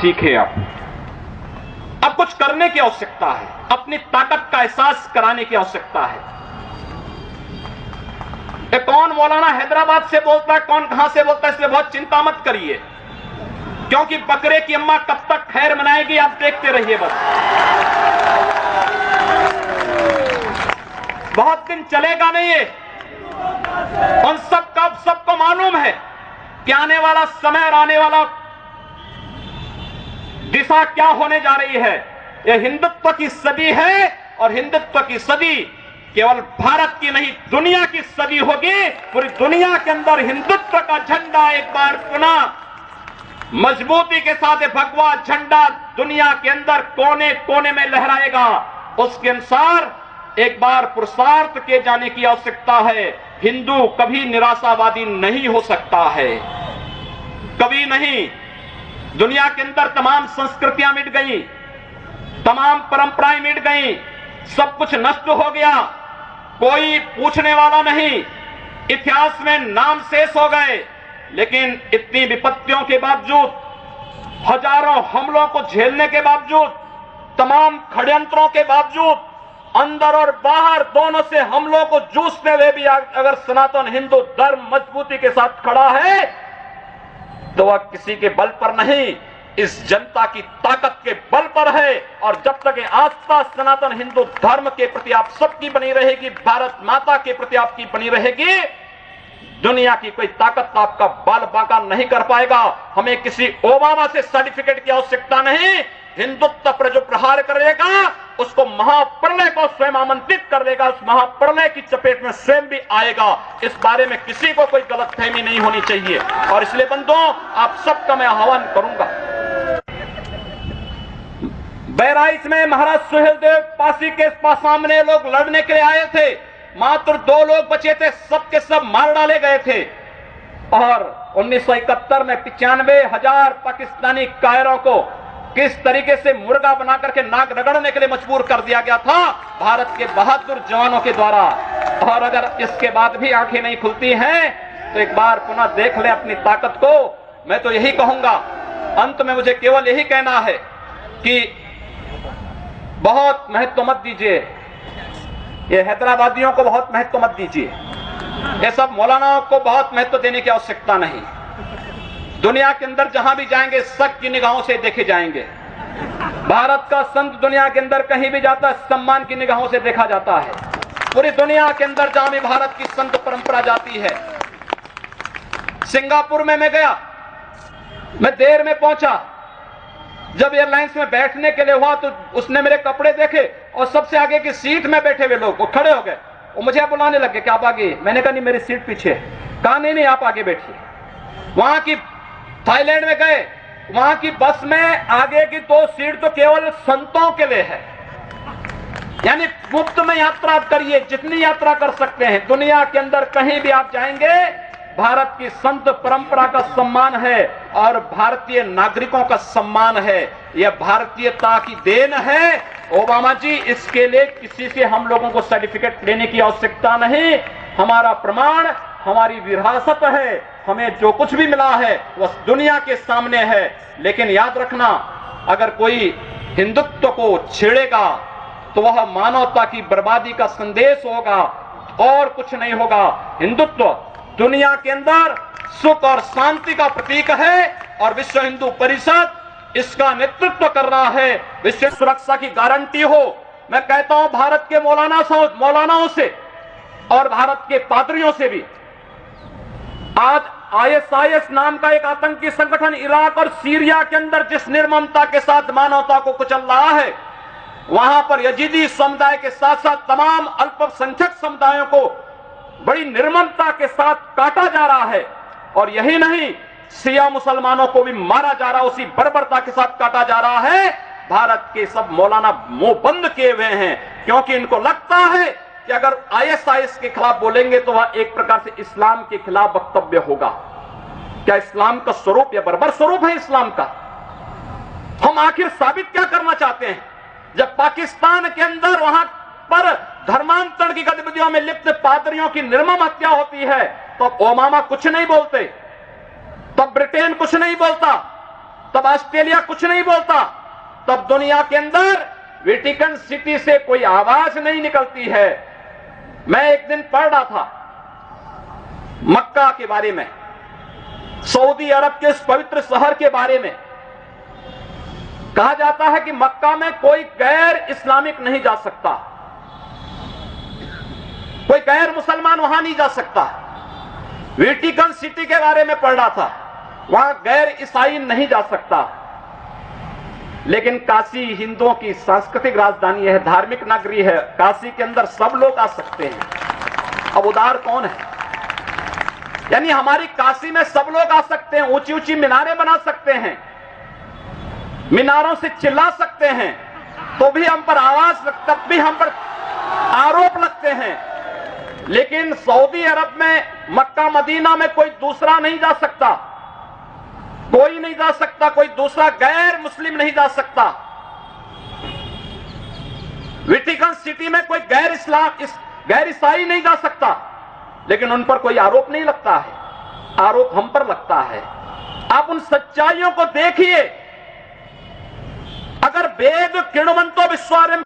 सीखे। अब कुछ करने की आवश्यकता है, अपनी ताकत का एहसास कराने की आवश्यकता है। कौन मौलाना हैदराबाद से बोलता है, कौन कहां से बोलता है, इसलिए बहुत चिंता मत करिए, क्योंकि बकरे की अम्मा कब तक खैर मनाएगी आप देखते रहिए। बस बहुत दिन चलेगा नहीं ये। उन सबको मालूम है कि आने वाला समय और आने वाला दिशा क्या होने जा रही है। यह हिंदुत्व की सदी है और हिंदुत्व की सदी केवल भारत की नहीं दुनिया की सदी होगी। पूरी दुनिया के अंदर हिंदुत्व का झंडा एक बार पुनः मजबूती के साथ भगवा झंडा दुनिया के अंदर कोने कोने में लहराएगा। उसके अनुसार एक बार पुरुषार्थ किए जाने की आवश्यकता है। हिंदू कभी निराशावादी नहीं हो सकता है, कभी नहीं। दुनिया के अंदर तमाम संस्कृतियां मिट गई, तमाम परंपराएं मिट गई, सब कुछ नष्ट हो गया, कोई पूछने वाला नहीं, इतिहास में नाम शेष हो गए। लेकिन इतनी विपत्तियों के बावजूद, हजारों हमलों को झेलने के बावजूद, तमाम षड्यंत्रों के बावजूद, अंदर और बाहर दोनों से हमलों को जूझते हुए भी अगर सनातन हिंदू धर्म मजबूती के साथ खड़ा है तो वह किसी के बल पर नहीं, इस जनता की ताकत के बल पर है। और जब तक ये आस्था सनातन हिंदू धर्म के प्रति आप सबकी बनी रहेगी, भारत माता के प्रति आपकी बनी रहेगी, दुनिया की कोई ताकत आपका बाल बांका नहीं कर पाएगा। हमें किसी ओबामा से सर्टिफिकेट की आवश्यकता नहीं। हिंदुत्व पर जो प्रहार करेगा उसको महाप्रलय को स्वयं आमंत्रित कर देगा, उस महाप्रलय की चपेट में स्वयं भी आएगा। इस बारे में किसी को कोई गलतफहमी नहीं होनी चाहिए। और इसलिए बंधुओं, आप सबका मैं आह्वान करूंगा। बहराइच में महाराज सुहेलदेव पासी के सामने लोग लड़ने के लिए आए थे, मात्र 2 लोग बचे थे, सब के सब मार डाले गए थे। और 1971 में 95,000 पाकिस्तानी कायरों को किस तरीके से मुर्गा बना करके नाक रगड़ने के लिए मजबूर कर दिया गया था भारत के बहादुर जवानों के द्वारा। और अगर इसके बाद भी आंखें नहीं खुलती हैं तो एक बार पुनः देख ले अपनी ताकत को। मैं तो यही कहूंगा, अंत में मुझे केवल यही कहना है कि बहुत महत्व मत दीजिए, ये हैदराबादियों को बहुत महत्व मत दीजिए, ये सब मौलानाओं को बहुत महत्व देने की आवश्यकता नहीं। दुनिया के अंदर जहां भी जाएंगे शक की निगाहों से देखे जाएंगे। भारत का संत दुनिया के अंदर कहीं भी जाता है सम्मान की निगाहों से देखा जाता है। पूरी दुनिया के अंदर जहां भी भारत की संत परंपरा जाती है। सिंगापुर में मैं गया, मैं देर में पहुंचा, जब एयरलाइंस में बैठने के लिए हुआ तो उसने मेरे कपड़े देखे और सबसे आगे की सीट में बैठे हुए लोग वो खड़े हो गए, वो मुझे बुलाने लगे कि आप आगे। मैंने कहा नहीं, मेरी सीट पीछे। कहा नहीं आप आगे बैठिए। वहां की थाईलैंड में गए, वहां की बस में आगे की 2 सीट तो केवल संतों के लिए है, यानी मुफ्त में यात्रा करिए, जितनी यात्रा कर सकते हैं। दुनिया के अंदर कहीं भी आप जाएंगे, भारत की संत परंपरा का सम्मान है और भारतीय नागरिकों का सम्मान है। यह भारतीयता की देन है। ओबामा जी, इसके लिए किसी से हम लोगों को सर्टिफिकेट लेने की आवश्यकता नहीं। हमारा प्रमाण हमारी विरासत है, हमें जो कुछ भी मिला है वह दुनिया के सामने है। लेकिन याद रखना, अगर कोई हिंदुत्व को छेड़ेगा तो वह मानवता की बर्बादी का संदेश होगा और कुछ नहीं होगा। हिंदुत्व दुनिया के अंदर सुख और शांति का प्रतीक है और विश्व हिंदू परिषद इसका नेतृत्व कर रहा है। विश्व सुरक्षा की गारंटी हो। मैं कहता हूं भारत के मौलानाओं से और भारत के पादरियों से भी, आज ISIS नाम का एक आतंकी संगठन इराक और सीरिया के अंदर जिस निर्ममता के साथ मानवता को कुचल रहा है, वहां पर यजीदी समुदाय के साथ साथ तमाम अल्पसंख्यक समुदायों को बड़ी निर्ममता के साथ काटा जा रहा है। और यही नहीं, शिया मुसलमानों को भी मारा जा रहा है, उसी बर्बरता के साथ काटा जा रहा है। भारत के सब मौलाना मुंह बंद किए हुए हैं, क्योंकि इनको लगता है कि अगर ISIS के खिलाफ बोलेंगे तो वह एक प्रकार से इस्लाम के खिलाफ वक्तव्य होगा। क्या इस्लाम का स्वरूप या बर्बर स्वरूप है इस्लाम का? हम आखिर साबित क्या करना चाहते हैं? जब पाकिस्तान के अंदर वहां पर धर्मांतरण की गतिविधियों में लिप्त पादरियों की निर्मम हत्या होती है तो ओबामा कुछ नहीं बोलते, तब ब्रिटेन कुछ नहीं बोलता, तब ऑस्ट्रेलिया कुछ नहीं बोलता, तब दुनिया के अंदर वेटिकन सिटी से कोई आवाज नहीं निकलती है। मैं एक दिन पढ़ रहा था मक्का के बारे में, सऊदी अरब के इस पवित्र शहर के बारे में। कहा जाता है कि मक्का में कोई गैर इस्लामिक नहीं जा सकता, कोई गैर मुसलमान वहां नहीं जा सकता। वेटिकन सिटी के बारे में पढ़ रहा था, वहां गैर ईसाई नहीं जा सकता। लेकिन काशी हिंदुओं की सांस्कृतिक राजधानी है, धार्मिक नगरी है, काशी के अंदर सब लोग आ सकते हैं। अब उदार कौन है? यानी हमारी काशी में सब लोग आ सकते हैं, ऊंची ऊंची मीनारें बना सकते हैं, मीनारों से चिल्ला सकते हैं, तो भी हम पर आवाज, तब भी हम पर आरोप लगते हैं। लेकिन सऊदी अरब में, मक्का मदीना में कोई दूसरा नहीं जा सकता, कोई नहीं जा सकता, कोई दूसरा गैर मुस्लिम नहीं जा सकता। वेटिकन सिटी में कोई गैर ईसाई नहीं जा सकता, लेकिन उन पर कोई आरोप नहीं लगता है, आरोप हम पर लगता है। आप उन सच्चाइयों को देखिए। अगर वेद किण्वन्तो विश्वारं